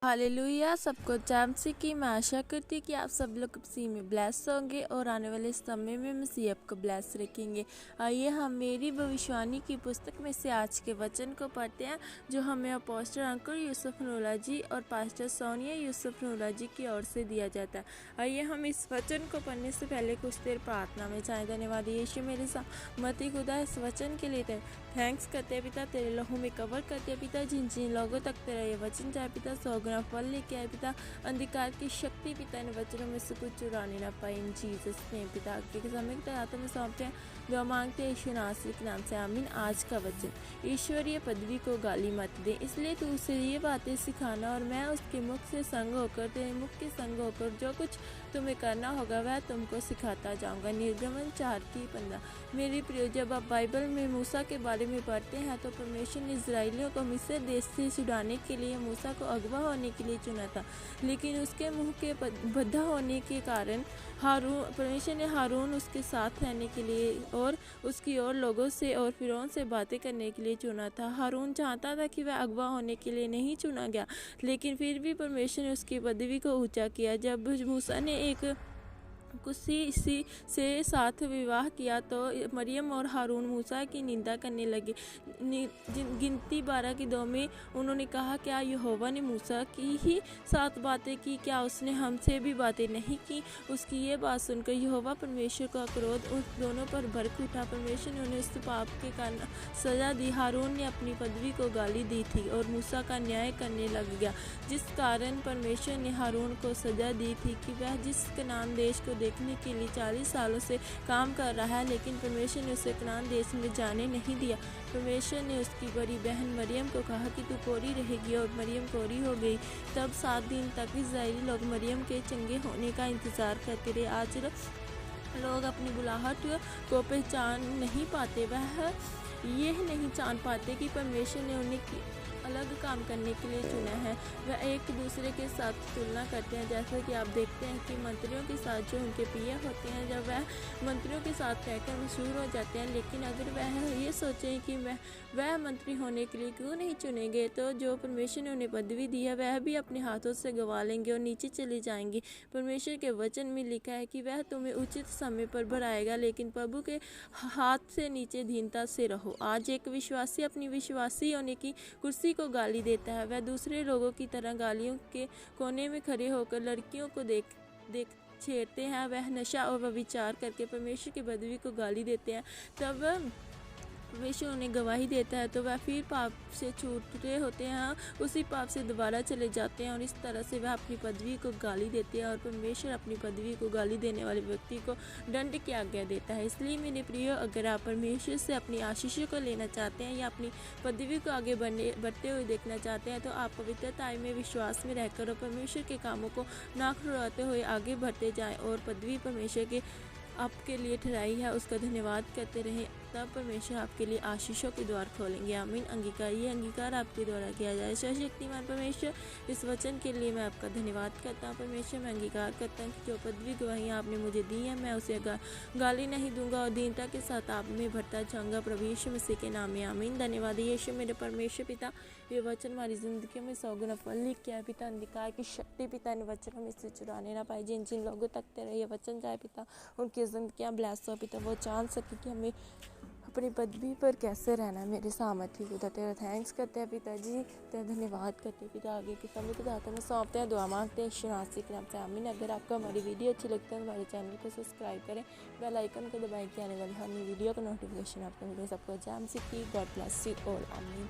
Hallelujah. सबको जैमसी की मैं आशा करती कि आप सब लोग इसी में ब्लेस होंगे और आने वाले समय में मसीह आपको ब्लेस रखेंगे। आइए हम मेरी भविष्यवाणी की पुस्तक में से आज के वचन को पढ़ते हैं, जो हमें अपोस्टल अंकुर यूसुफ नूला जी और पास्टर सोनिया यूसुफ नूला जी की ओर से दिया जाता है। आइए हम इस वचन को पढ़ने से पहले कुछ देर प्रार्थना में जाएं। धन्यवाद यीशु मेरे मती खुदा इस वचन के लिए थैंक्स करते हैं पिता, तेरे लहू में कवर करते हैं पिता, जिन जिन लोगों तक तेरा ये वचन जाए पिता, 100 गुना फल लेके आए पिता। अंधकार की शक्ति पिता इन वचनों में से कुछ चुराने ना पाए, इन जीसस ने पिता आगे के समय की तरह में सौंपते हैं, दुआ मांगते हैं यीशु नासरी के नाम से, आमीन। आज का वचन, ईश्वरीय पदवी को गाली मत दे, इसलिए तू उसे ये बातें सिखाना और मैं उसके मुख से संग होकर, तेरे मुख के संग होकर जो कुछ तुम्हें करना होगा वह तुमको सिखाता जाऊंगा। निर्गमन 4:15। मेरी प्रिय, जब आप बाइबल में मूसा के बारे में पढ़ते हैं तो परमेश्वर ने इजराइलियों को मिस्र देश से छुड़ाने के लिए मूसा को अगवा होने के लिए चुना था, लेकिन उसके मुंह के बद्धा होने के कारण परमेश्वर ने हारून उसके साथ रहने के लिए और उसकी और लोगों से और फिरौन से बातें करने के लिए चुना था। हारून चाहता था कि वह अगवा होने के लिए नहीं चुना गया, लेकिन फिर भी परमेश्वर ने उसकी पदवी को ऊंचा किया। जब मूसा ने एक कुसी से साथ विवाह किया तो मरियम और हारून मूसा की निंदा करने लगे। गिनती 12:2 में उन्होंने कहा, क्या यहोवा ने मूसा की ही साथ बातें की, क्या उसने हमसे भी बातें नहीं की? उसकी ये बात सुनकर यहोवा परमेश्वर का क्रोध उन दोनों पर भड़क उठा। परमेश्वर ने उन्हें उस पाप के कारण सजा दी। हारून ने अपनी पदवी को गाली दी थी और मूसा का न्याय करने लग गया, जिस कारण परमेश्वर ने हारून को सजा दी थी कि वह जिस कनान देश को देखने के लिए 40 सालों से काम कर रहा है, लेकिन परमेश्वर ने उसे कनान देश में जाने नहीं दिया। परमेश्वर ने उसकी बड़ी बहन मरियम को कहा कि तू कोरी रहेगी, और मरियम कोरी हो गई। तब 7 दिन तक इस्राएली लोग मरियम के चंगे होने का इंतजार करते रहे। आज लोग अपनी बुलाहट को पहचान नहीं पाते, वह यह नहीं जान पाते कि परमेश्वर ने उन्हें अलग काम करने के लिए चुना है। वह एक दूसरे के साथ तुलना करते हैं, जैसा कि आप देखते हैं कि मंत्रियों के साथ जो उनके प्रिय होते हैं, जब वह मंत्रियों के साथ रहकर मशहूर हो जाते हैं, लेकिन अगर वह ये सोचें कि वह मंत्री होने के लिए क्यों नहीं चुने गए, तो जो परमेश्वर ने उन्हें पदवी दी है वह भी अपने हाथों से गवा लेंगे और नीचे चले जाएंगे। परमेश्वर के वचन में लिखा है कि वह तुम्हें उचित समय पर बढ़ाएगा, लेकिन प्रभु के हाथ से नीचे दीनता से रहो। आज एक विश्वासी अपनी विश्वासी होने की कुर्सी को गाली देता है। वह दूसरे लोगों की तरह गालियों के कोने में खड़े होकर लड़कियों को देख छेड़ते हैं। वह नशा और व्यभिचार करके परमेश्वर की पदवी को गाली देते हैं। तब परमेश्वर उन्हें गवाही देता है तो वह फिर पाप से छूटे होते हैं, उसी पाप से दोबारा चले जाते हैं, और इस तरह से वह अपनी पदवी को गाली देते हैं, और परमेश्वर अपनी पदवी को गाली देने वाले व्यक्ति को दंड की आज्ञा देता है। इसलिए मेरे प्रियो, अगर आप परमेश्वर से अपनी आशीषों को लेना चाहते हैं या अपनी पदवी को आगे बढ़ते हुए देखना चाहते हैं, तो आप पवित्रता में विश्वास में रहकर और परमेश्वर के कामों को ना खुराते हुए आगे बढ़ते जाएँ, और पदवी परमेश्वर के आपके लिए ठहराई है उसका धन्यवाद करते रहें। तब परमेश्वर आपके लिए आशीषों के द्वार खोलेंगे, आमीन। ये अंगीकार आपके द्वारा किया जाए। सर्वशक्तिमान परमेश्वर, इस वचन के लिए मैं आपका धन्यवाद करता हूँ। परमेश्वर, मैं अंगीकार करता हूँ कि जो पदवी गवाहियाँ आपने मुझे दी है, मैं उसे गाली नहीं दूंगा और दीनता के साथ आप में बढ़ता जाऊँगा, प्रभु यीशु मसीह के नाम में, आमीन। धन्यवाद यीशु मेरे परमेश्वर पिता, ये वचन हमारी जिंदगी में 100 गुना फल लेके आए पिता। अंधकार की शक्ति पिता इन वचनों में से चुराने ना पाए। जिन जिन लोगों तक तेरा ये वचन जाए पिता, उनकी जिंदगियाँ ब्लेस हो पिता। वो जान सके कि हमें अपनी पदवी पर कैसे रहना है। मेरे सामर्थ्य खुदा तेरा थैंक्स करते हैं पिताजी, तेरा धन्यवाद करते हैं पिता। आगे के समय के हाथों में सौंपते हैं, दुआ मांगते हैं यीशु मसीह के नाम से, आमीन। अगर आपको हमारी वीडियो अच्छी लगती है तो हमारे चैनल को सब्सक्राइब करें, बेल आइकन को दबाएं कि आने वाली हर नई वीडियो का नोटिफिकेशन आपको मिले। सबको जैमसी की गॉड ब्लेस यू ऑल, आमीन।